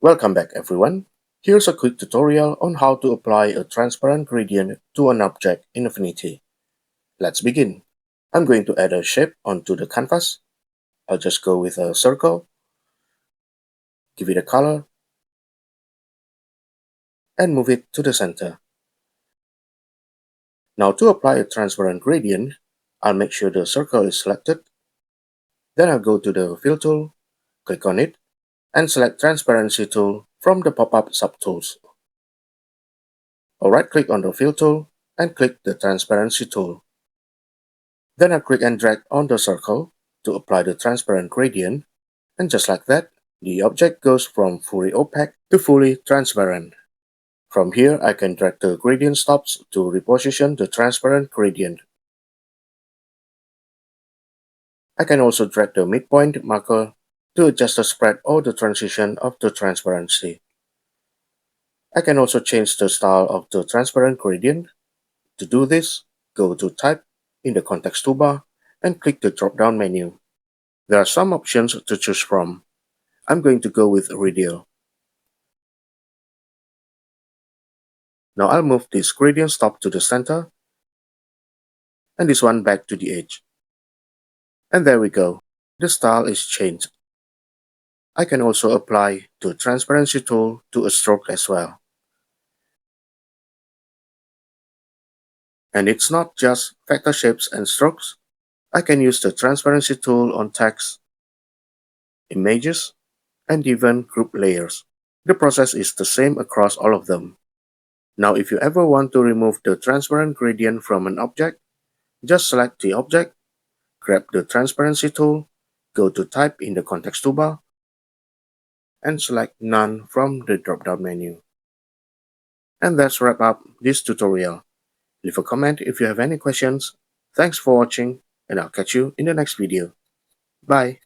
Welcome back everyone. Here's a quick tutorial on how to apply a transparent gradient to an object in Affinity. Let's begin. I'm going to add a shape onto the canvas. I'll just go with a circle, give it a color, and move it to the center. Now to apply a transparent gradient, I'll make sure the circle is selected. Then I'll go to the Fill tool, click on it, and select Transparency tool from the pop-up subtools. I'll right-click on the Fill tool and click the Transparency tool. Then I click and drag on the circle to apply the transparent gradient, and just like that, the object goes from fully opaque to fully transparent. From here, I can drag the gradient stops to reposition the transparent gradient. I can also drag the midpoint marker to adjust the spread or the transition of the transparency. I can also change the style of the transparent gradient. To do this, go to Type in the context toolbar and click the drop-down menu. There are some options to choose from. I'm going to go with radial. Now I'll move this gradient stop to the center and this one back to the edge. And there we go. The style is changed. I can also apply the transparency tool to a stroke as well. And it's not just vector shapes and strokes. I can use the transparency tool on text, images, and even group layers. The process is the same across all of them. Now if you ever want to remove the transparent gradient from an object, just select the object, grab the transparency tool, go to Type in the context toolbar, and select None from the drop-down menu. And that's wrap up this tutorial. Leave a comment if you have any questions. Thanks for watching, and I'll catch you in the next video. Bye!